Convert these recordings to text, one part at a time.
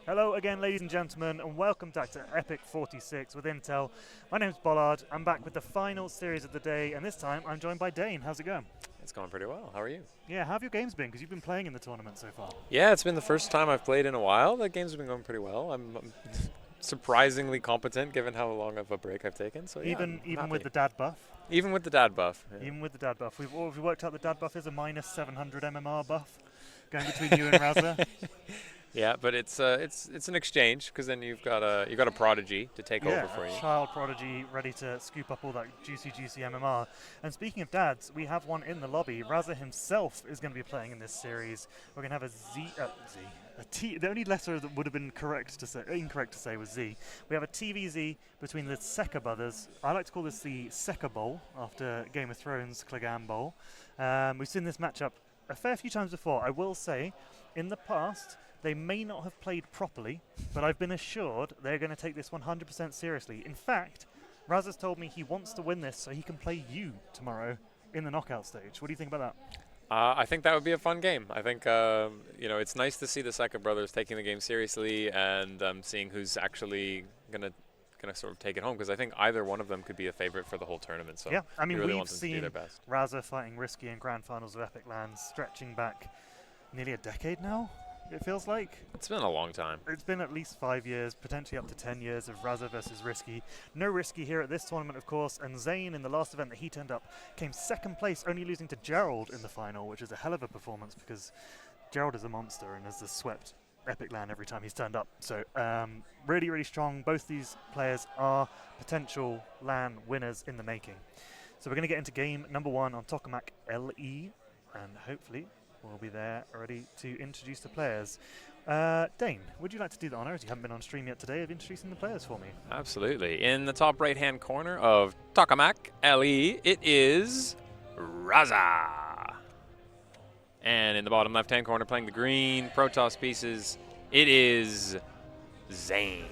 Hello again, ladies and gentlemen, and welcome back to EPIC46 with Intel. My name's Bollard. I'm back with the final series of the day, and this time I'm joined by Dane. How's it going? It's going pretty well. How are you? Yeah, how have your games been? Because you've been playing in the tournament so far. Yeah, it's been the first time I've played in a while. The game's been going pretty well. I'm surprisingly competent given how long of a break I've taken. So yeah, Even with the dad buff. Even with the dad buff. Yeah. Even with the dad buff. We've worked out the dad buff is a minus 700 MMR buff going between you and Raza. Yeah, but it's an exchange because then you've got a prodigy to take over for you. Child prodigy ready to scoop up all that juicy MMR. And speaking of dads, we have one in the lobby. Raza himself is going to be playing in this series. We're going to have a T. The only letter that would have been incorrect to say was Z. We have a TVZ between the Sekka brothers. I like to call this the Sekka Bowl after Game of Thrones Clegane Bowl. We've seen this matchup a fair few times before. I will say, in the past, they may not have played properly, but I've been assured they're going to take this 100% seriously. In fact, Raza's told me he wants to win this so he can play you tomorrow in the knockout stage. What do you think about that? I think that would be a fun game. I think it's nice to see the Sekka brothers taking the game seriously and seeing who's actually gonna sort of take it home, because I think either one of them could be a favorite for the whole tournament. So yeah, I mean, really we've seen Raza fighting Risky in Grand Finals of Epic Lands, stretching back nearly a decade now. It feels like. It's been a long time. It's been at least 5 years, potentially up to 10 years of Raza versus Risky. No Risky here at this tournament, of course, and Zain in the last event that he turned up came second place, only losing to Gerald in the final, which is a hell of a performance because Gerald is a monster and has just swept Epic Land every time he's turned up. So really, really strong. Both these players are potential LAN winners in the making. So we're going to get into game number 1 on Tokamak LE, and hopefully we'll be there ready to introduce the players. Dane, would you like to do the honor, as you haven't been on stream yet today, of introducing the players for me? Absolutely. In the top right-hand corner of Tokamak LE, it is Raza. And in the bottom left-hand corner, playing the green Protoss pieces, it is Zain.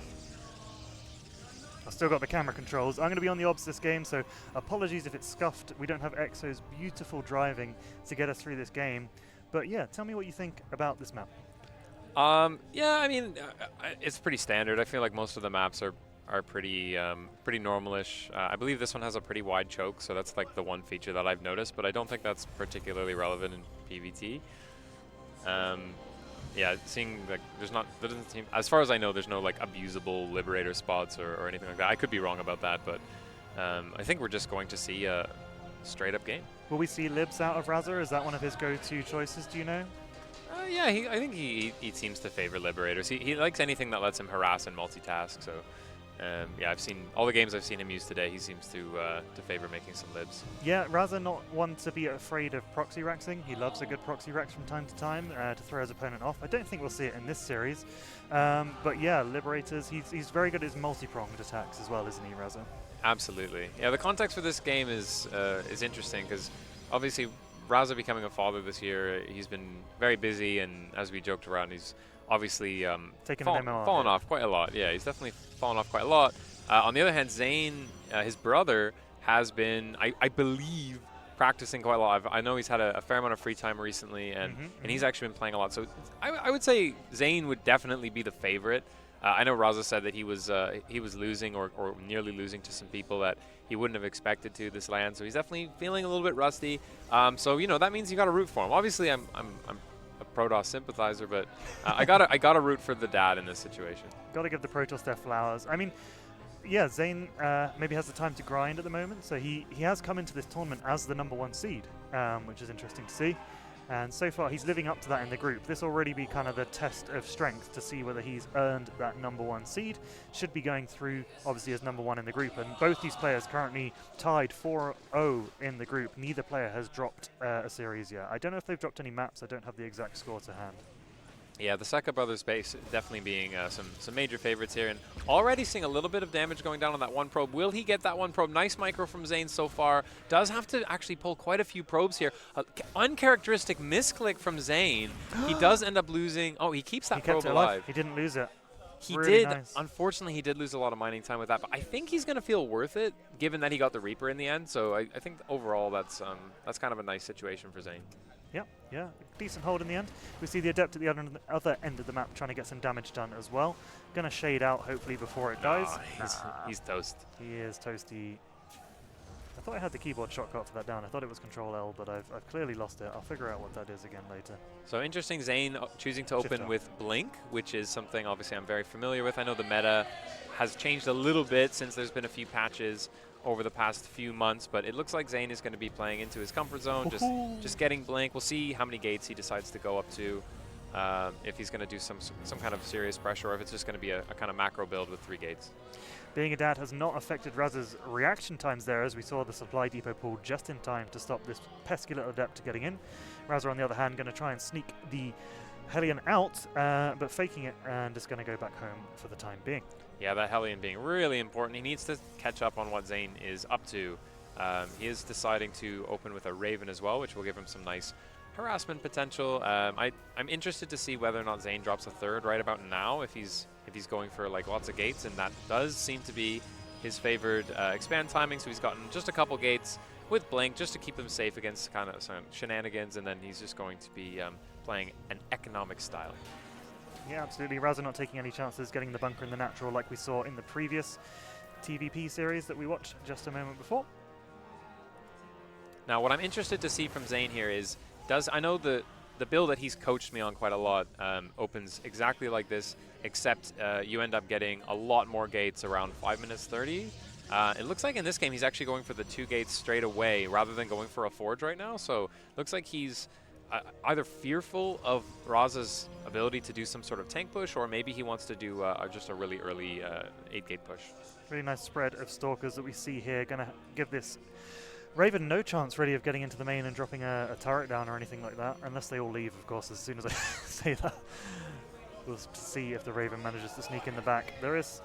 I've still got the camera controls. I'm going to be on the obs this game, so apologies if it's scuffed. We don't have Exo's beautiful driving to get us through this game. But yeah, tell me what you think about this map. Yeah, I mean, it's pretty standard. I feel like most of the maps are pretty normalish. I believe this one has a pretty wide choke, so that's like the one feature that I've noticed, but I don't think that's particularly relevant in PvT. Yeah, seeing like there doesn't seem, as far as I know, there's no like abusable Liberator spots or anything like that. I could be wrong about that, but I think we're just going to see a straight up game. Will we see Libs out of Raza? Is that one of his go-to choices, do you know? Yeah, I think he seems to favor Liberators. He likes anything that lets him harass and multitask, so yeah, I've seen all the games I've seen him use today, he seems to favor making some libs. Yeah, Raza not one to be afraid of proxy raxing. He loves a good proxy rax from time to time to throw his opponent off. I don't think we'll see it in this series, but yeah, Liberators, he's very good at his multi-pronged attacks as well, isn't he, Raza? Absolutely. Yeah, the context for this game is interesting because obviously Raza becoming a father this year, he's been very busy, and as we joked around, he's obviously fallen off quite a lot. Yeah, he's definitely fallen off quite a lot. On the other hand, Zain, his brother, has been, I believe, practicing quite a lot. I know he's had a fair amount of free time recently, and he's actually been playing a lot. So I would say Zain would definitely be the favorite. I know Raza said that he was losing or nearly losing to some people that he wouldn't have expected to this land, so he's definitely feeling a little bit rusty. So that means you got to root for him. Obviously, I'm a Protoss sympathizer, but I gotta root for the dad in this situation. Got to give the Protoss their flowers. I mean, yeah, Zain maybe has the time to grind at the moment, so he has come into this tournament as the #1 seed, which is interesting to see. And so far, he's living up to that in the group. This will already be kind of the test of strength to see whether he's earned that #1 seed. Should be going through, obviously, as #1 in the group. And both these players currently tied 4-0 in the group. Neither player has dropped a series yet. I don't know if they've dropped any maps. I don't have the exact score to hand. Yeah, the Sekka brothers base definitely being some major favorites here, and already seeing a little bit of damage going down on that one probe. Will he get that one probe? Nice micro from Zain so far. Does have to actually pull quite a few probes here. Uncharacteristic misclick from Zain. He does end up losing. Oh, he keeps that probe alive. He didn't lose it. He really did. Nice. Unfortunately, he did lose a lot of mining time with that, but I think he's going to feel worth it, given that he got the Reaper in the end. So I think overall that's kind of a nice situation for Zain. Yeah, decent hold in the end. We see the Adept at the other end of the map trying to get some damage done as well. Gonna shade out hopefully before it dies. He's toast. He is toasty. I thought I had the keyboard shortcut for that down. I thought it was Control L, but I've clearly lost it. I'll figure out what that is again later. So interesting, Zain choosing to open with Blink, which is something obviously I'm very familiar with. I know the meta has changed a little bit since there's been a few patches over the past few months, but it looks like Zain is going to be playing into his comfort zone, just getting Blink. We'll see how many gates he decides to go up to, if he's going to do some kind of serious pressure, or if it's just going to be a kind of macro build with 3 gates. Being a dad has not affected Raza's reaction times there, as we saw the supply depot pull just in time to stop this pesky little Adept getting in. Raza, on the other hand, going to try and sneak the Hellion out, but faking it and just going to go back home for the time being. Yeah, that Hellion being really important. He needs to catch up on what Zain is up to. He is deciding to open with a Raven as well, which will give him some nice harassment potential. I'm interested to see whether or not Zain drops a 3rd right about now, if he's going for like lots of gates, and that does seem to be his favored expand timing. So he's gotten just a couple gates with Blink just to keep him safe against kind of some shenanigans, and then he's just going to be playing an economic style. Yeah, absolutely. Raza not taking any chances, getting the bunker in the natural like we saw in the previous TVP series that we watched just a moment before. Now, what I'm interested to see from Zain here is, I know the build that he's coached me on quite a lot opens exactly like this, except you end up getting a lot more gates around 5 minutes 30. It looks like in this game he's actually going for the 2 gates straight away rather than going for a forge right now. So looks like he's either fearful of Raza's ability to do some sort of tank push, or maybe he wants to do just a really early 8-gate push. Really nice spread of Stalkers that we see here. Going to give this Raven no chance really of getting into the main and dropping a turret down or anything like that, unless they all leave, of course, as soon as I say that. We'll see if the Raven manages to sneak in the back. There is...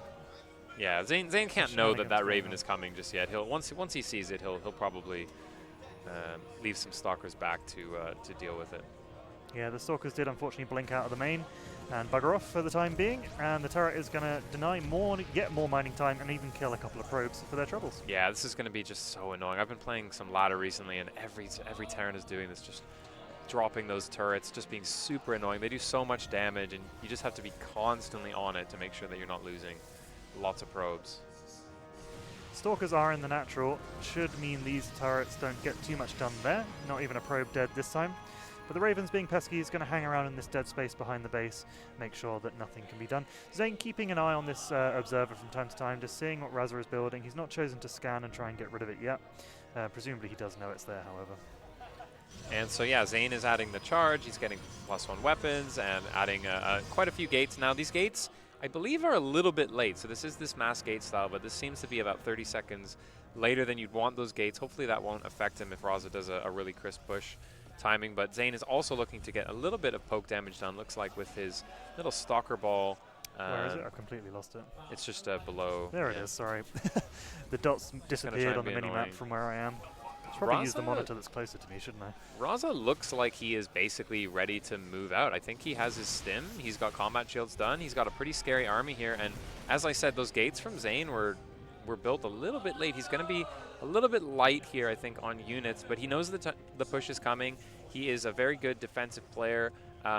Yeah, Zain can't know that Raven is coming just yet. He'll once he sees it, he'll probably leave some Stalkers back to deal with it. Yeah, the Stalkers did unfortunately blink out of the main and bugger off for the time being, and the turret is going to deny yet more mining time and even kill a couple of probes for their troubles. Yeah, this is going to be just so annoying. I've been playing some ladder recently, and every Terran is doing this, just dropping those turrets, just being super annoying. They do so much damage, and you just have to be constantly on it to make sure that you're not losing lots of probes. Stalkers are in the natural, should mean these turrets don't get too much done there, not even a probe dead this time. But the Raven's being pesky is going to hang around in this dead space behind the base, make sure that nothing can be done. Zain keeping an eye on this observer from time to time, just seeing what Raza is building. He's not chosen to scan and try and get rid of it yet. Presumably he does know it's there, however. And so yeah, Zain is adding the charge, he's getting +1 weapons and adding quite a few gates. Now these gates, I believe, are a little bit late. So this is this mass gate style, but this seems to be about 30 seconds later than you'd want those gates. Hopefully that won't affect him if Raza does a really crisp push timing. But Zain is also looking to get a little bit of poke damage done, looks like, with his little stalker ball. Where is it? I've completely lost it. It's just below. There it is, sorry. The dots disappeared on the mini-map from where I am. I should probably use the monitor that's closer to me, shouldn't I? Raza looks like he is basically ready to move out. I think he has his stim. He's got combat shields done. He's got a pretty scary army here. And as I said, those gates from Zain were built a little bit late. He's going to be a little bit light here, I think, on units. But he knows the push is coming. He is a very good defensive player.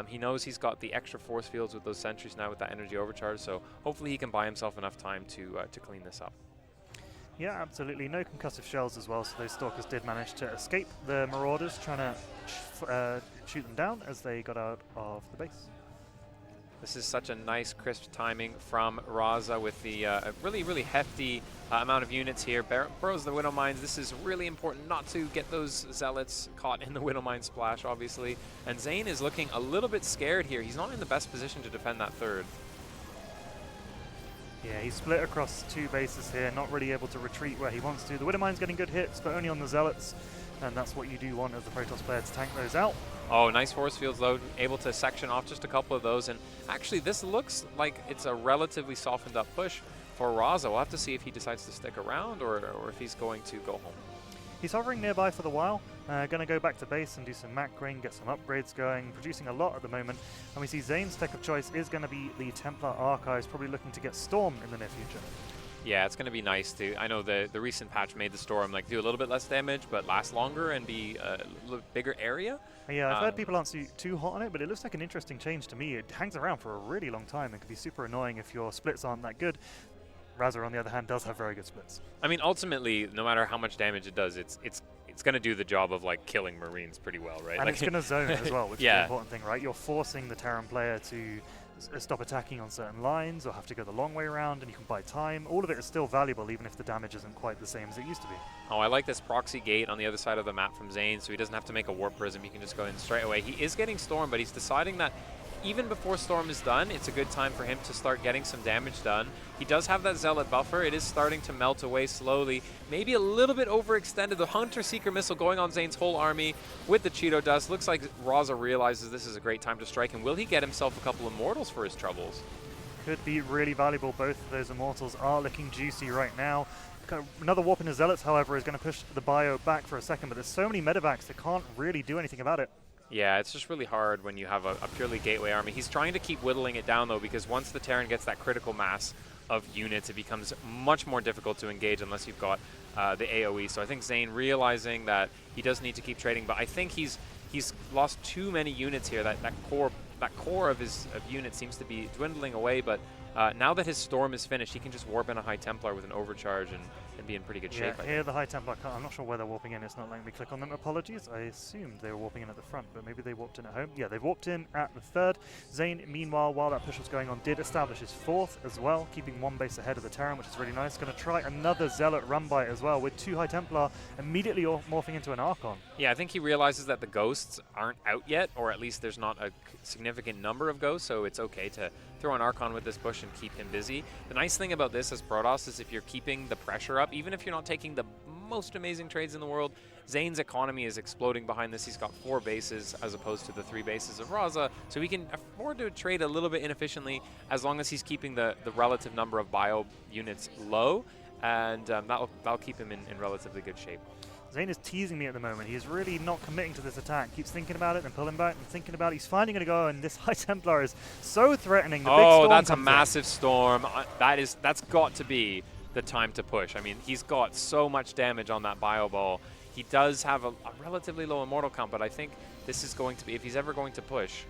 He knows he's got the extra force fields with those sentries now with that energy overcharge. So hopefully he can buy himself enough time to clean this up. Yeah, absolutely. No concussive shells as well, so those Stalkers did manage to escape the Marauders, trying to shoot them down as they got out of the base. This is such a nice, crisp timing from Raza with the really, really hefty amount of units here. Burrows the Widow Mines. This is really important not to get those Zealots caught in the Widow Mine splash, obviously. And Zain is looking a little bit scared here. He's not in the best position to defend that third. Yeah, he's split across 2 bases here, not really able to retreat where he wants to. The Widow Mine's getting good hits, but only on the Zealots, and that's what you do want as the Protoss player, to tank those out. Oh, nice force fields load, able to section off just a couple of those, and actually this looks like it's a relatively softened up push for Raza. We'll have to see if he decides to stick around or if he's going to go home. He's hovering nearby for the while, going to go back to base and do some macroing, get some upgrades going, producing a lot at the moment. And we see Zain's tech of choice is going to be the Templar Archives, probably looking to get Storm in the near future. Yeah, it's going to be nice to. I know the recent patch made the Storm like do a little bit less damage, but last longer and be a little bigger area. Yeah, I've heard people aren't too hot on it, but it looks like an interesting change to me. It hangs around for a really long time and can be super annoying if your splits aren't that good. Raza, on the other hand, does have very good splits. I mean, ultimately, no matter how much damage it does, it's going to do the job of like killing Marines pretty well, right? And like it's going to zone as well, which is the important thing, right? You're forcing the Terran player to stop attacking on certain lines or have to go the long way around, and you can buy time. All of it is still valuable, even if the damage isn't quite the same as it used to be. Oh, I like this proxy gate on the other side of the map from Zain, so he doesn't have to make a warp prism. He can just go in straight away. He is getting Storm, but he's deciding that even before Storm is done, it's a good time for him to start getting some damage done. He does have that Zealot buffer. It is starting to melt away slowly. Maybe a little bit overextended. The Hunter-Seeker missile going on Zain's whole army with the Cheeto Dust. Looks like Raza realizes this is a great time to strike. And will he get himself a couple Immortals for his troubles? Could be really valuable. Both of those Immortals are looking juicy right now. Another warp in his Zealots, however, is going to push the bio back for a second, but there's so many medevacs that can't really do anything about it. Yeah, it's just really hard when you have a purely gateway army. He's trying to keep whittling it down, though, because once the Terran gets that critical mass of units, it becomes much more difficult to engage unless you've got the AoE. So I think Zain realizing that he does need to keep trading, but I think he's lost too many units here. That core of his units seems to be dwindling away, but now that his Storm is finished, he can just warp in a High Templar with an overcharge and be in pretty good shape. Yeah, here the High Templar, I'm not sure where they're warping in. It's not letting me click on them. Apologies. I assumed they were warping in at the front, but maybe they warped in at home. Yeah, they've warped in at the third. Zain, meanwhile, while that push was going on, did establish his fourth as well, keeping one base ahead of the Terran, which is really nice. Going to try another Zealot run by it as well, with two High Templar immediately morphing into an Archon. Yeah, I think he realizes that the Ghosts aren't out yet, or at least there's not a significant number of Ghosts, so it's okay to throw an Archon with this bush and keep him busy. The nice thing about this as Protoss is if you're keeping the pressure up, even if you're not taking the most amazing trades in the world, Zain's economy is exploding behind this. He's got 4 bases as opposed to the 3 bases of Raza, so he can afford to trade a little bit inefficiently as long as he's keeping the relative number of bio units low, and that'll keep him in relatively good shape. Zain is teasing me at the moment. He's really not committing to this attack. Keeps thinking about it and pulling back and thinking about it. He's finally going to go, and this High Templar is so threatening. The big storm that's a massive storm. That's got to be the time to push. I mean, he's got so much damage on that bio ball. He does have a relatively low immortal count, but I think this is going to be, if he's ever going to push,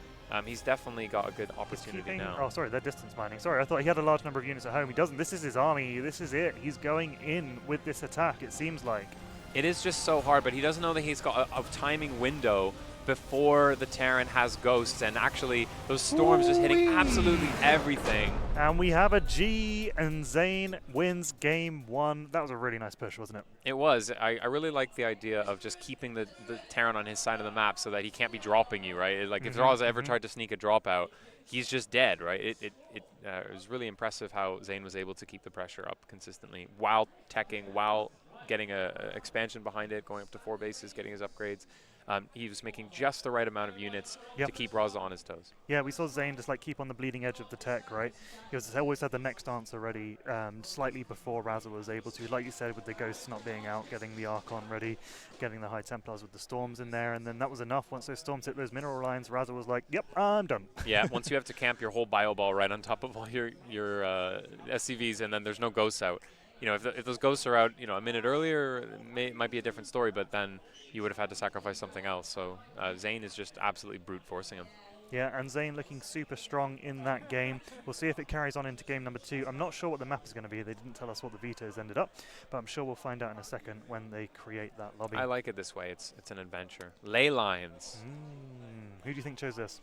he's definitely got a good opportunity now. Oh, sorry, they're distance mining. Sorry, I thought he had a large number of units at home. He doesn't. This is his army. This is it. He's going in with this attack, it seems like. It is just so hard, but he doesn't know that he's got a timing window before the Terran has Ghosts, and actually those storms just hitting absolutely everything. And we have a G, and Zain wins game 1. That was a really nice push, wasn't it? It was. I really like the idea of just keeping the Terran on his side of the map so that he can't be dropping you, right? Like if Raza ever tried to sneak a drop out, he's just dead, right? It was really impressive how Zain was able to keep the pressure up consistently while teching, while getting an expansion behind it, going up to 4 bases, getting his upgrades. He was making just the right amount of units to keep Raza on his toes. Yeah, we saw Zain just like keep on the bleeding edge of the tech, right? He always had the next answer ready slightly before Raza was able to. Like you said, with the Ghosts not being out, getting the Archon ready, getting the High Templars with the Storms in there, and then that was enough. Once those Storms hit those mineral lines, Raza was like, yep, I'm done. Yeah, once you have to camp your whole bio ball right on top of all your SCVs, and then there's no Ghosts out. You know, if those Ghosts are out, a minute earlier, it might be a different story, but then you would have had to sacrifice something else. So Zain is just absolutely brute forcing him. Yeah, and Zain looking super strong in that game. We'll see if it carries on into game number 2. I'm not sure what the map is going to be. They didn't tell us what the vetoes ended up, but I'm sure we'll find out in a second when they create that lobby. I like it this way. It's an adventure. Ley lines. Who do you think chose this?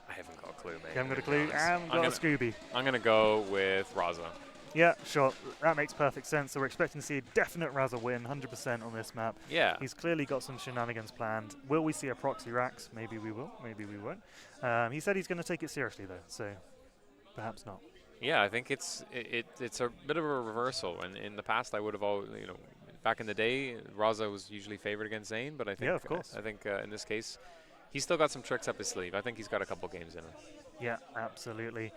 I haven't got a clue, mate. You haven't got a clue? I haven't got a Scooby. I'm going to go with Raza. Yeah, sure. That makes perfect sense. So we're expecting to see a definite Raza win, 100% on this map. Yeah. He's clearly got some shenanigans planned. Will we see a proxy Rax? Maybe we will. Maybe we won't. He said he's going to take it seriously, though, so perhaps not. Yeah, I think it's a bit of a reversal. And in the past, I would have always, back in the day, Raza was usually favored against Zain, but I think, yeah, of course. I think in this case, he's still got some tricks up his sleeve. I think he's got a couple games in him. Yeah, absolutely.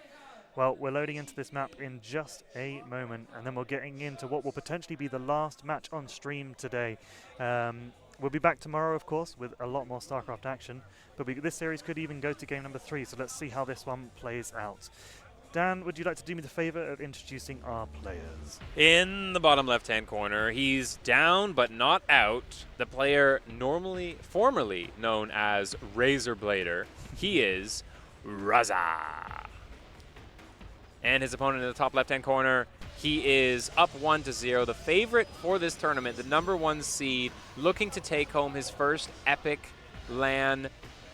Well, we're loading into this map in just a moment, and then we're getting into what will potentially be the last match on stream today. We'll be back tomorrow, of course, with a lot more StarCraft action, but this series could even go to game number 3, so let's see how this one plays out. Dan, would you like to do me the favor of introducing our players? In the bottom left-hand corner, he's down but not out. The player formerly known as Razorblader, he is Raza. And his opponent in the top left-hand corner, he is up 1-0, the favorite for this tournament, the #1 seed, looking to take home his first EPIC LAN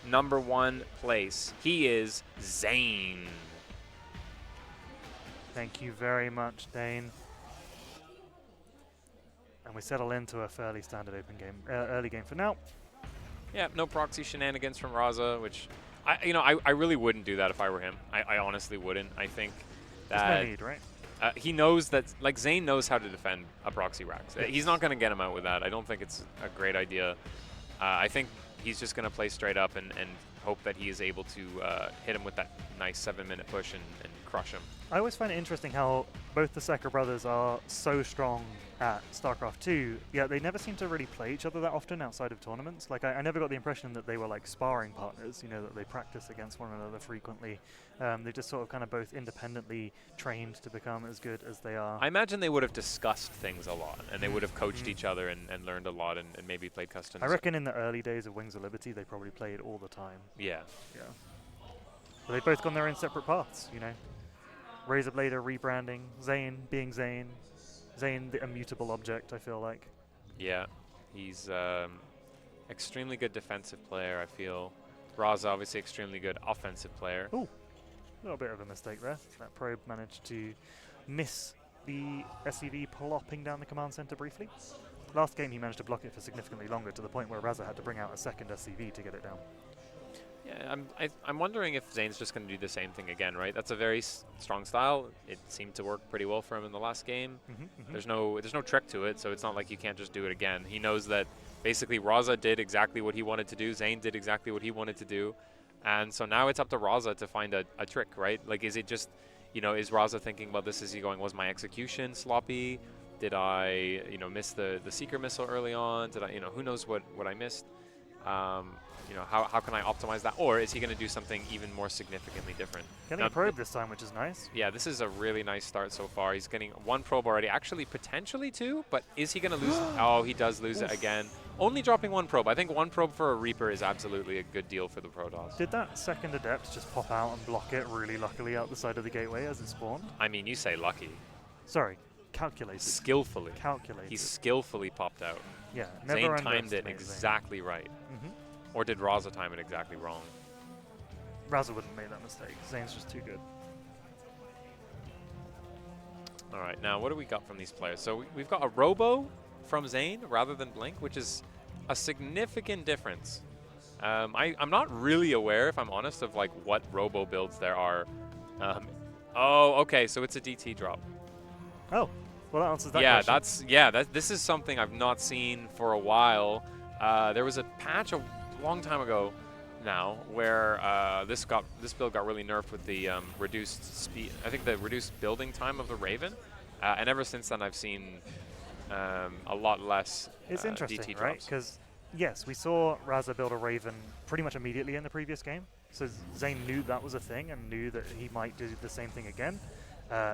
#1 place. He is Zain. Thank you very much, Dane. And we settle into a fairly standard open game, early game for now. Yeah, no proxy shenanigans from Raza, which I really wouldn't do that if I were him. I honestly wouldn't. I think that there's no need, right? he knows that, like, Zain knows how to defend a proxy Rax. He's not going to get him out with that. I don't think it's a great idea. I think he's just going to play straight up and hope that he is able to hit him with that nice 7-minute push and crush him. I always find it interesting how both the Sekka brothers are so strong at StarCraft 2, yet they never seem to really play each other that often outside of tournaments. Like, I never got the impression that they were like sparring partners, you know, that they practice against one another frequently. They just sort of kind of both independently trained to become as good as they are. I imagine they would have discussed things a lot, and they would have coached each other and learned a lot and maybe played customs. I reckon in the early days of Wings of Liberty, they probably played all the time. Yeah. Yeah. But they've both gone their own separate paths, you know. Razorblader rebranding, Zain being Zain. Zain, the immutable object, I feel like. Yeah, he's extremely good defensive player, I feel. Raza, obviously, extremely good offensive player. Ooh, a little bit of a mistake there. That probe managed to miss the SCV plopping down the command center briefly. Last game, he managed to block it for significantly longer, to the point where Raza had to bring out a second SCV to get it down. Yeah, I'm wondering if Zain's just going to do the same thing again, right? That's a very strong style. It seemed to work pretty well for him in the last game. There's no trick to it, so it's not like you can't just do it again. He knows that basically Raza did exactly what he wanted to do. Zain did exactly what he wanted to do. And so now it's up to Raza to find a trick, right? Like, is it just, you know, is Raza thinking about this? Is he going, was my execution sloppy? Did I, you know, miss the Seeker missile early on? Did I, you know, who knows what I missed? You know, how can I optimize that? Or is he going to do something even more significantly different? Getting a probe this time, which is nice. Yeah, this is a really nice start so far. He's getting 1 probe already. Actually, potentially 2, but is he going to lose? Oh, he does lose it again. Only dropping 1 probe. I think 1 probe for a Reaper is absolutely a good deal for the Protoss. Did that second Adept just pop out and block it really luckily out the side of the gateway as it spawned? I mean, you say lucky. Sorry, calculated. Skillfully. Calculated. He skillfully popped out. Yeah, Zain never timed it exactly right. Or did Raza time it exactly wrong? Raza wouldn't make that mistake. Zain's just too good. All right, now what do we got from these players? So we've got a Robo from Zain rather than Blink, which is a significant difference. I'm not really aware, if I'm honest, of like what Robo builds there are. Oh, okay, so it's a DT drop. Oh, well that answers that question. This is something I've not seen for a while. There was a patch a long time ago now where this build got really nerfed with the reduced speed. I think the reduced building time of the Raven, and ever since then I've seen a lot less It's interesting, DT right? drops. Because yes, we saw Raza build a Raven pretty much immediately in the previous game. So Zain knew that was a thing and knew that he might do the same thing again.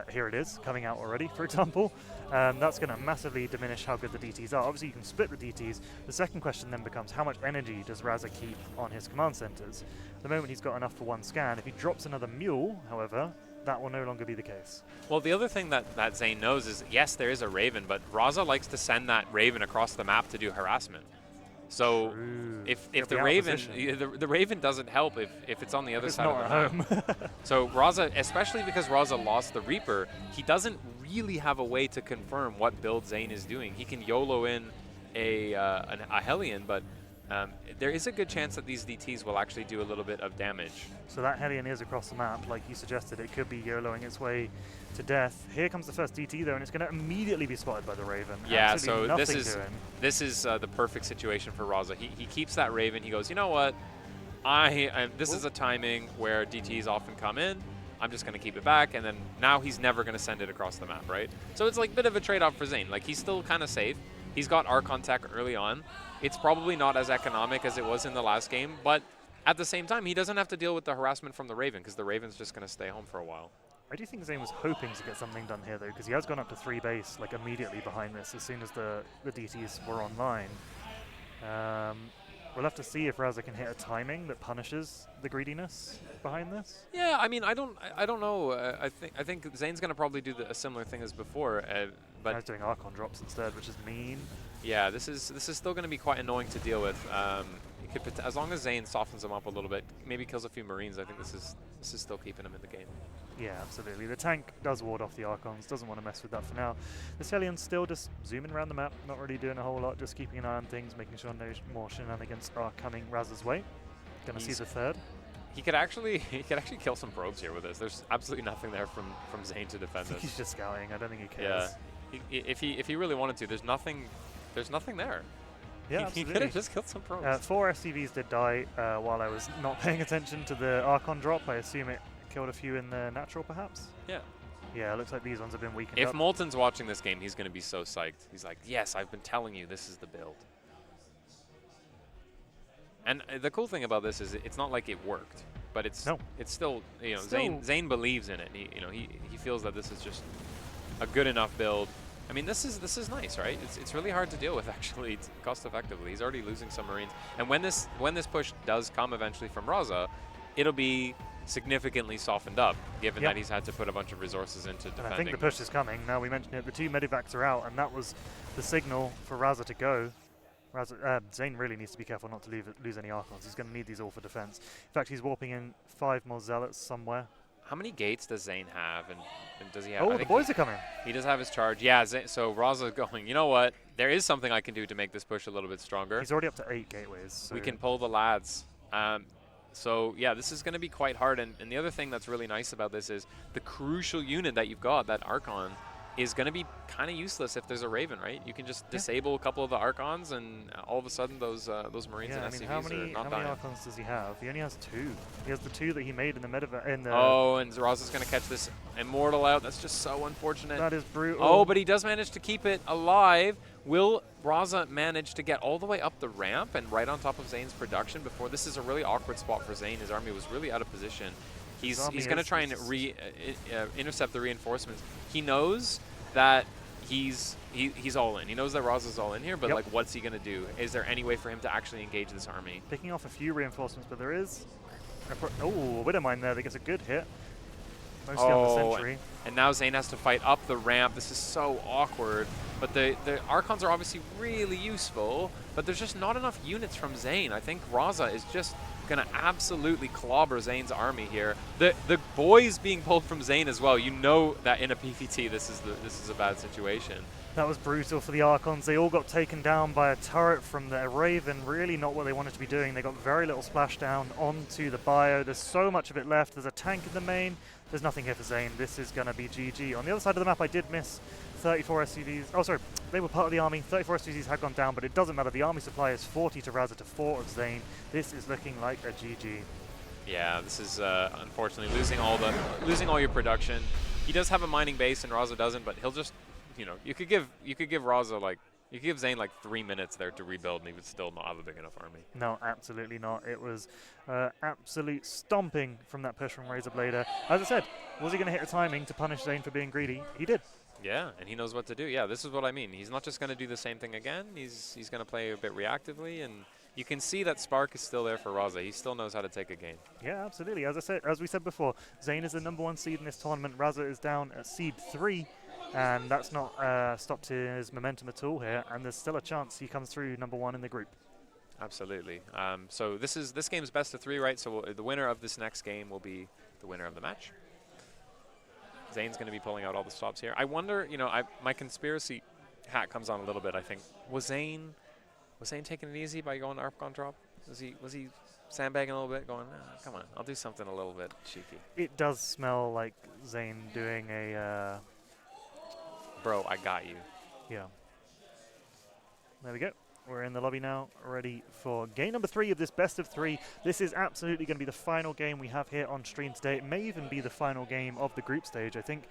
Here it is, coming out already, for example. That's going to massively diminish how good the DTs are. Obviously, you can split the DTs. The second question then becomes, how much energy does Raza keep on his command centers? At the moment, he's got enough for 1 scan. If he drops another mule, however, that will no longer be the case. Well, the other thing that Zain knows is, yes, there is a Raven, but Raza likes to send that Raven across the map to do harassment. So True. if the Raven the Raven doesn't help if it's on the other side of the map. So Raza, especially because Raza lost the Reaper, he doesn't really have a way to confirm what build Zain is doing. He can YOLO in a Hellion, but there is a good chance that these DTs will actually do a little bit of damage. So that Hellion is across the map, like you suggested. It could be YOLOing its way to death. Here comes the first DT, though, and it's going to immediately be spotted by the Raven. Yeah, absolutely so this is the perfect situation for Raza. He keeps that Raven. He goes, you know what? This is a timing where DTs often come in. I'm just going to keep it back, and then now he's never going to send it across the map, right? So it's like a bit of a trade-off for Zain. Like, he's still kind of safe. He's got Archon tech early on. It's probably not as economic as it was in the last game, but at the same time, he doesn't have to deal with the harassment from the Raven because the Raven's just going to stay home for a while. I do think Zain was hoping to get something done here, though, because he has gone up to 3 base, like, immediately behind this, as soon as the DTs were online. We'll have to see if Raza can hit a timing that punishes the greediness behind this. Yeah, I mean, I don't know. I think Zane's gonna probably do a similar thing as before, but he's doing Archon drops instead, which is mean. Yeah, this is still gonna be quite annoying to deal with. As long as Zain softens him up a little bit, maybe kills a few Marines. I think this is still keeping him in the game. Yeah, absolutely. The tank does ward off the Archons, doesn't want to mess with that for now. The Celian's still just zooming around the map, not really doing a whole lot, just keeping an eye on things, making sure no more shenanigans are coming Raz's way. Gonna see the third. He could actually kill some probes here with this. There's absolutely nothing there from Zain to defend this. He's just scouting. I don't think he cares. Yeah, if he really wanted to, there's nothing there. Yeah, he could have just killed some probes. 4 SCVs did die while I was not paying attention to the Archon drop. I assume it killed a few in the natural, perhaps? Yeah. Yeah, it looks like these ones have been weakened If up. Molten's watching this game, he's going to be so psyched. He's like, yes, I've been telling you this is the build. And the cool thing about this is it's not like it worked, but it's still, you know, Zain believes in it. He feels that this is just a good enough build. I mean, this is nice, right? It's really hard to deal with, actually, cost effectively. He's already losing some Marines, and when this push does come eventually from Raza, it'll be significantly softened up, given that he's had to put a bunch of resources into defending. And I think the push is coming. Now we mentioned it, the 2 medivacs are out, and that was the signal for Raza to go. Zain really needs to be careful not to lose any Archons. He's going to need these all for defense. In fact, he's warping in 5 more Zealots somewhere. How many gates does Zain have, and does he have? Oh, the boys are coming. He does have his charge. Yeah, so Raza going, you know what? There is something I can do to make this push a little bit stronger. He's already up to 8 gateways. So we can pull the lads. So, yeah, this is going to be quite hard. And the other thing that's really nice about this is the crucial unit that you've got, that Archon, is going to be kind of useless if there's a Raven, right? You can just disable a couple of the Archons, and all of a sudden those Marines and SCVs are not dying. How many Archons does he have? He only has 2. He has the 2 that he made in the medevac. Oh, and Raza's going to catch this Immortal out. That's just so unfortunate. That is brutal. Oh, but he does manage to keep it alive. Will Raza manage to get all the way up the ramp and right on top of Zain's production before? This is a really awkward spot for Zain. His army was really out of position. He's going to try and intercept the reinforcements. He knows that he's all in. He knows that Raza's all in here, but like, what's he going to do? Is there any way for him to actually engage this army? Picking off a few reinforcements, but there is a Widowmine there that gets a good hit. Mostly on the sentry. And now Zain has to fight up the ramp. This is so awkward. But the Archons are obviously really useful, but there's just not enough units from Zain. I think Raza is just going to absolutely clobber Zain's army here. The boys being pulled from Zain as well. You know that in a PvT this is a bad situation. That was brutal for the Archons. They all got taken down by a turret from the Raven. Really not what they wanted to be doing. They got very little splashdown onto the bio. There's so much of it left. There's a tank in the main. There's nothing here for Zain. This is going to be GG. On the other side of the map, I did miss 34 SCVs. Oh, sorry. They were part of the army. 34 SCVs had gone down, but it doesn't matter. The army supply is 40 to Raza to 4 of Zain. This is looking like a GG. Yeah, this is unfortunately losing all your production. He does have a mining base, and Raza doesn't, but he'll just, you know, you could give Raza like. You could give Zain like 3 minutes there to rebuild, and he would still not have a big enough army. No, absolutely not. It was absolute stomping from that push from Razorblader. As I said, was he going to hit the timing to punish Zain for being greedy? He did. Yeah, and he knows what to do. Yeah, this is what I mean. He's not just going to do the same thing again. He's going to play a bit reactively, and you can see that spark is still there for Raza. He still knows how to take a game. Yeah, absolutely. As we said before, Zain is the #1 seed in this tournament. Raza is down at seed 3. And that's not stopped his momentum at all here, and there's still a chance he comes through #1 in the group. Absolutely. So this game's best of 3, right? So the winner of this next game will be the winner of the match. Zain's going to be pulling out all the stops here. I wonder, you know, my conspiracy hat comes on a little bit. I think was Zain taking it easy by going Archon drop? Was he sandbagging a little bit, going, come on, I'll do something a little bit cheeky. It does smell like Zain doing a. Bro, I got you. Yeah. There we go. we're in the lobby now, ready for game number 3 of this best of 3. This is absolutely going to be the final game we have here on stream today. It may even be the final game of the group stage. I think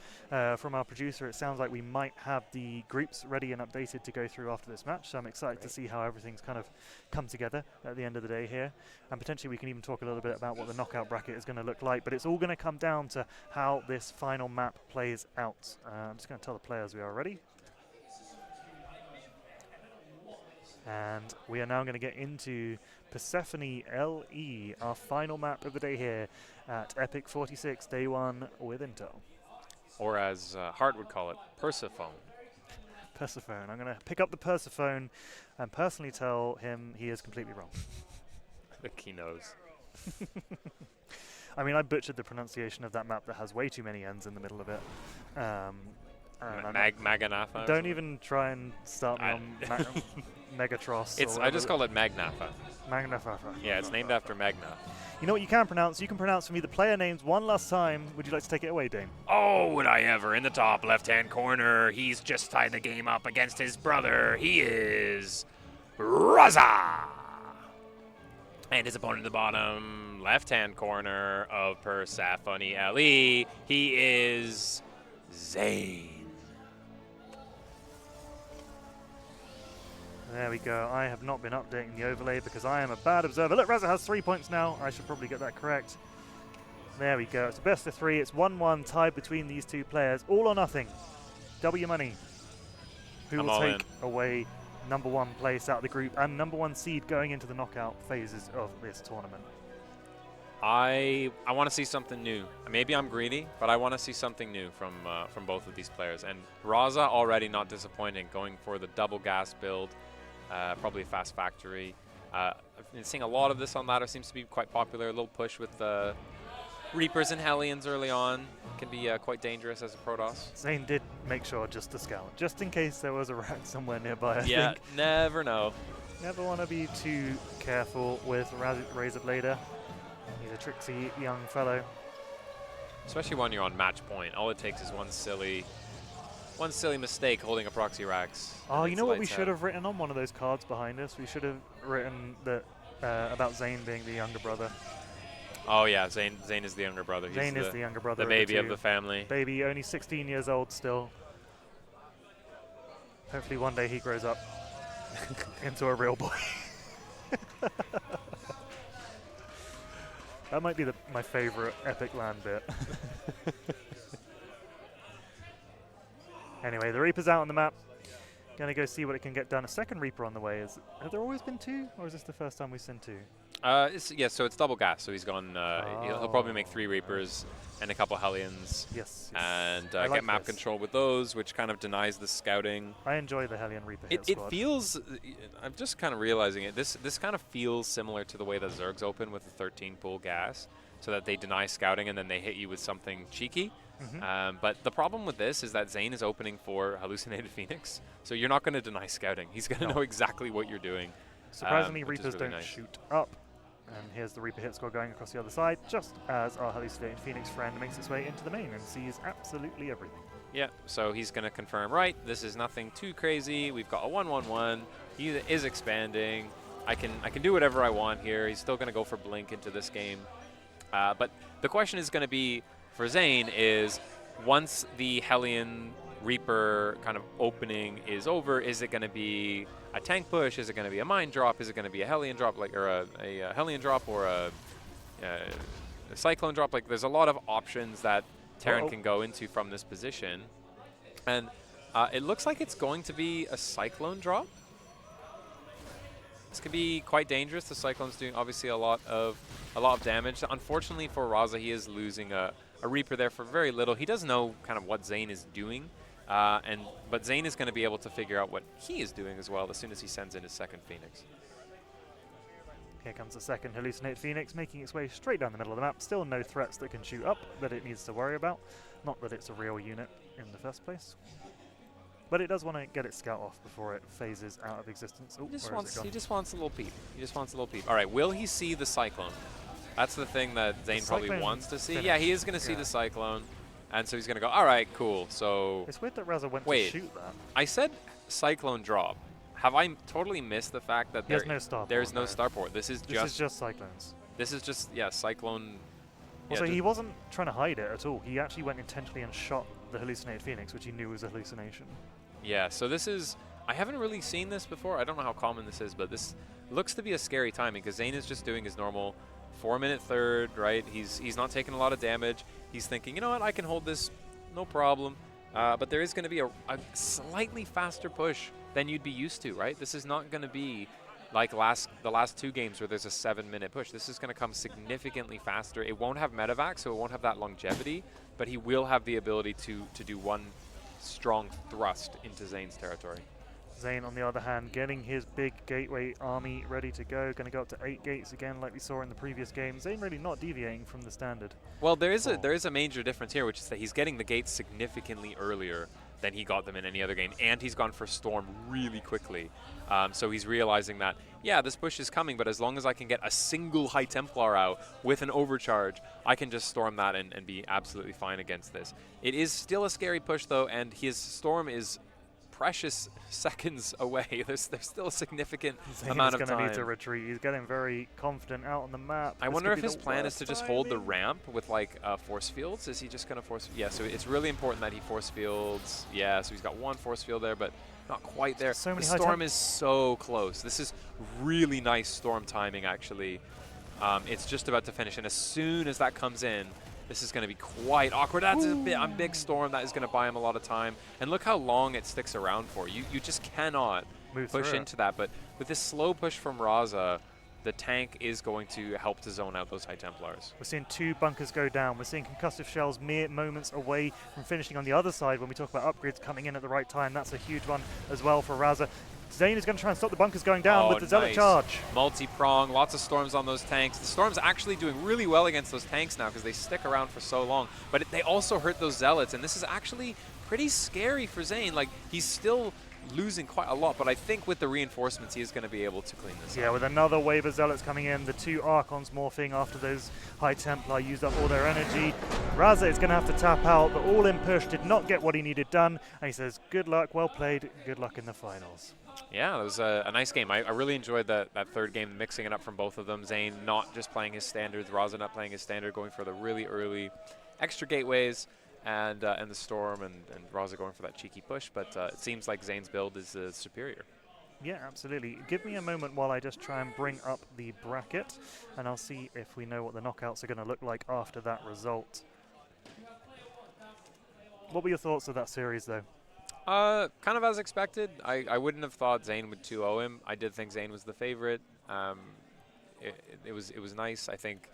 from our producer, it sounds like we might have the groups ready and updated to go through after this match. So I'm excited to see how everything's kind of come together at the end of the day here. And potentially we can even talk a little bit about what the knockout bracket is going to look like. But it's all going to come down to how this final map plays out. I'm just going to tell the players we are ready. And we are now going to get into Persephone LE, our final map of the day here at EPIC46, day 1 with Intel. Or as Hart would call it, Persephone. Persephone. I'm going to pick up the Persephone and personally tell him he is completely wrong. I think he knows. I mean, I butchered the pronunciation of that map that has way too many N's in the middle of it. Maganafa? Don't even try and start me on Megatros. I just call it Magnafa. Magnafa. Yeah, it's named after Magna. You know what you can pronounce? You can pronounce for me the player names one last time. Would you like to take it away, Dane? Oh, would I ever. In the top left-hand corner, he's just tied the game up against his brother. He is Raza. And his opponent in the bottom left-hand corner of Persephone LE, he is Zain. There we go. I have not been updating the overlay because I am a bad observer. Look, Raza has 3 points now. I should probably get that correct. There we go. It's a best of 3. It's 1-1 tied between these two players. All or nothing. Double your money. Who will take away number 1 place out of the group and number 1 seed going into the knockout phases of this tournament? I want to see something new. Maybe I'm greedy, but I want to see something new from both of these players. And Raza already not disappointing, going for the double gas build. Probably a fast factory. I've been seeing a lot of this on ladder. Seems to be quite popular. A little push with Reapers and Hellions early on. Can be quite dangerous as a Protoss. Zain did make sure just to scout, just in case there was a rack somewhere nearby, I yeah, think. never know. Never want to be too careful with Razor Blader. He's a tricksy young fellow. Especially when you're on match point. All it takes is one silly mistake holding a proxy racks. Oh, you know what we should have written on one of those cards behind us? We should have written that about Zain being the younger brother. Oh yeah, Zain is the younger brother. Zain is the younger brother. The baby of the family. Baby, only 16 years old still. Hopefully one day he grows up into a real boy. That might be my favorite Epic Land bit. Anyway, the Reaper's out on the map. Gonna go see what it can get done. A second Reaper on the way. Have there always been 2, or is this the first time we've seen 2? So it's double gas. So he's gone. He'll probably make 3 Reapers and a couple Hellions. Yes. And like get map control with those, which kind of denies the scouting. I enjoy the Hellion Reaper hit It squad. feels. I'm just kind of realizing it. This kind of feels similar to the way that Zergs open with the 13 pool gas, so that they deny scouting and then they hit you with something cheeky. But the problem with this is that Zain is opening for Hallucinated Phoenix, so you're not going to deny scouting. He's going to know exactly what you're doing. Surprisingly, really Reapers don't nice. shoot up. And here's the Reaper hit score going across the other side, just as our Hallucinated Phoenix friend makes its way into the main and sees absolutely everything. Yeah, so he's going to confirm, right, this is nothing too crazy. We've got a 1-1-1. He is expanding. I can do whatever I want here. He's still going to go for Blink into this game. But the question is going to be, for Zain, is once the Hellion Reaper kind of opening is over, is it going to be a tank push? Is it going to be a mine drop? Is it going to be a Hellion drop, or a Hellion drop, or a Cyclone drop? Like, there's a lot of options that Terran can go into from this position, and it looks like it's going to be a Cyclone drop. This could be quite dangerous. The Cyclone's doing obviously a lot of damage. Unfortunately for Raza, he is losing a Reaper there for very little. He does know kind of what Zain is doing, but Zain is going to be able to figure out what he is doing as well as soon as he sends in his second Phoenix. Here comes the second Hallucinate Phoenix, making its way straight down the middle of the map. Still no threats that can shoot up that it needs to worry about. Not that it's a real unit in the first place. But it does want to get its scout off before it phases out of existence. Ooh, He just wants a little peep. He just wants a little peep. All right, will he see the Cyclone? That's the thing that Zain probably wants to see. Yeah, he is going to see the Cyclone. And so he's going to go, all right, cool. So it's weird that Raza went to shoot that. I said Cyclone drop. have I totally missed the fact that there's no starport? There's no starport. This is just cyclones. This is just, yeah, cyclone. Also, he wasn't trying to hide it at all. He actually went intentionally and shot the hallucinated phoenix, which he knew was a hallucination. Yeah, so this is, I haven't really seen this before. I don't know how common this is, but this looks to be a scary timing because Zain is just doing his normal 4-minute third, right? He's not taking a lot of damage. He's thinking, you know what, I can hold this, no problem. But there is going to be a slightly faster push than you'd be used to, right? This is not going to be like the last 2 games where there's a 7-minute push. This is going to come significantly faster. It won't have medevac, so it won't have that longevity, but he will have the ability to do one strong thrust into Zain's territory. Zain, on the other hand, getting his big gateway army ready to go. Going to go up to 8 gates again, like we saw in the previous game. Zain really not deviating from the standard. Well, there is a major difference here, which is that he's getting the gates significantly earlier than he got them in any other game, and he's gone for Storm really quickly. So he's realizing that, yeah, this push is coming, but as long as I can get a single High Templar out with an overcharge, I can just storm that and be absolutely fine against this. It is still a scary push, though, and his Storm is precious seconds away. There's still a significant amount of time. He's going to need to retreat. He's getting very confident out on the map. I wonder if his plan is to just hold the ramp with like force fields. Is he just going to force? Yeah, so it's really important that he force fields. Yeah, so he's got 1 force field there, but not quite there. So many the Storm is so close. This is really nice Storm timing, actually. It's just about to finish, and as soon as that comes in, this is going to be quite awkward. That's a big Storm. That is going to buy him a lot of time. And look how long it sticks around for. You just cannot push into that. But with this slow push from Raza, the tank is going to help to zone out those High Templars. We're seeing 2 bunkers go down. We're seeing concussive shells mere moments away from finishing on the other side when we talk about upgrades coming in at the right time. That's a huge one as well for Raza. Zain is going to try and stop the bunkers going down with the Zealot charge. Multi-prong, lots of Storms on those tanks. The Storm's actually doing really well against those tanks now because they stick around for so long. But they also hurt those Zealots, and this is actually pretty scary for Zain. Like, he's still losing quite a lot, but I think with the reinforcements, he is going to be able to clean this up. Yeah, with another wave of Zealots coming in, the 2 Archons morphing after those High Templar used up all their energy. Raza is going to have to tap out, but all in push did not get what he needed done, and he says, good luck, well played, good luck in the finals. Yeah, it was a nice game. I really enjoyed that 3rd game, mixing it up from both of them. Zain not just playing his standards, Raza not playing his standard, going for the really early extra gateways, and the Storm, and Raza going for that cheeky push. But it seems like Zain's build is superior. Yeah, absolutely. Give me a moment while I just try and bring up the bracket, and I'll see if we know what the knockouts are going to look like after that result. What were your thoughts of that series, though? Kind of as expected. I wouldn't have thought Zain would 2-0 him. I did think Zain was the favorite. It was nice. I think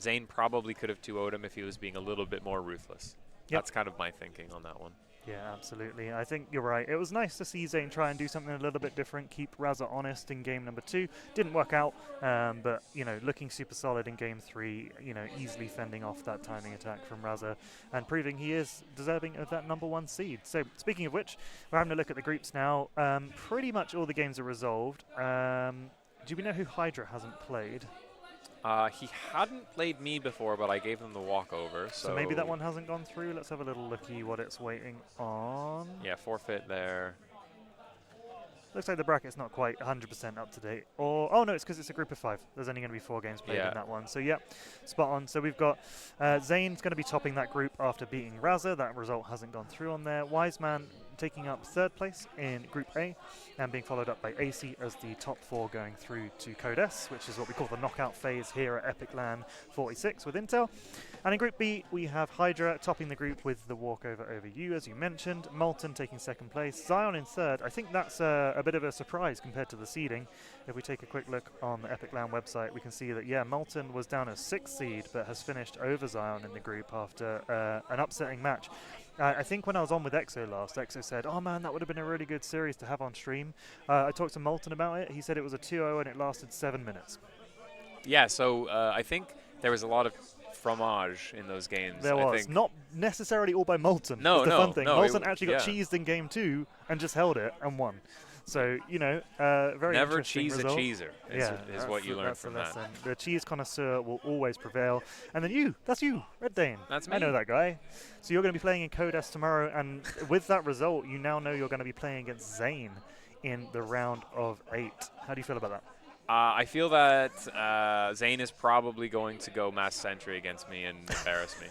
Zain probably could have 2-0'd him if he was being a little bit more ruthless. Yep. That's kind of my thinking on that one. Yeah, absolutely. I think you're right. It was nice to see Zain try and do something a little bit different, keep Raza honest in game number 2. Didn't work out, but, you know, looking super solid in game 3, you know, easily fending off that timing attack from Raza and proving he is deserving of that number 1 seed. So, speaking of which, we're having a look at the groups now. Pretty much all the games are resolved. Do we know who Hydra hasn't played? He hadn't played me before, but I gave him the walkover. So maybe that one hasn't gone through. Let's have a little looky what it's waiting on. Yeah, forfeit there. Looks like the bracket's not quite 100% up to date. Or oh no, it's because it's a group of 5. There's only going to be 4 games played in that one. So yeah, spot on. So we've got Zain's going to be topping that group after beating Raza. That result hasn't gone through on there. Wiseman taking up 3rd place in Group A and being followed up by AC as the top 4 going through to Code S, which is what we call the knockout phase here at EPIC46 with Intel. And in Group B, we have Hydra topping the group with the walkover over you, as you mentioned. Molten taking 2nd place. Zion in 3rd. I think that's a bit of a surprise compared to the seeding. If we take a quick look on the Epic Land website, we can see that, yeah, Molten was down as 6th seed, but has finished over Zion in the group after an upsetting match. I think when I was on with Exo last, Exo said, oh man, that would have been a really good series to have on stream. I talked to Molten about it. He said it was a 2-0 and it lasted 7 minutes. Yeah, so I think there was a lot of fromage in those games. There was. Not necessarily all by Molten. No, the fun thing. No, Molten actually got cheesed in game 2 and just held it and won. So, you know, very Never interesting cheese result. a cheeser is what you learn from that. The cheese connoisseur will always prevail. And then that's you, Red Dane. That's me. I know that guy. So you're going to be playing in Code S tomorrow, and with that result, you now know you're going to be playing against Zain in the round of 8. How do you feel about that? I feel that Zain is probably going to go mass sentry against me and embarrass me.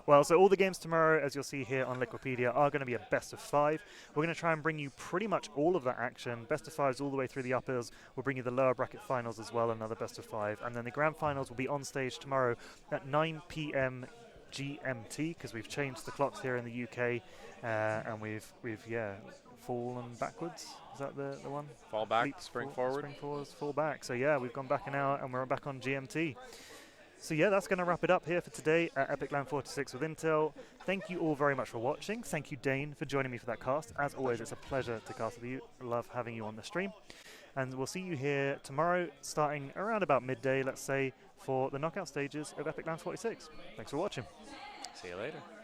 Well, so all the games tomorrow, as you'll see here on Liquipedia, are going to be a best of 5. We're going to try and bring you pretty much all of that action. Best of 5s all the way through the uppers. We'll bring you the lower bracket finals as well, another best of 5. And then the grand finals will be on stage tomorrow at 9 p.m. GMT, because we've changed the clocks here in the UK, and we've fallen backwards. Is that the one? Fall back, spring forward. Spring forwards, fall back. So yeah, we've gone back an hour and we're back on GMT. So yeah, that's going to wrap it up here for today at EPIC46 with Intel. Thank you all very much for watching. Thank you, Dane, for joining me for that cast. As always, it's a pleasure to cast with you. Love having you on the stream. And we'll see you here tomorrow, starting around about midday, let's say, for the knockout stages of EPIC46. Thanks for watching. See you later.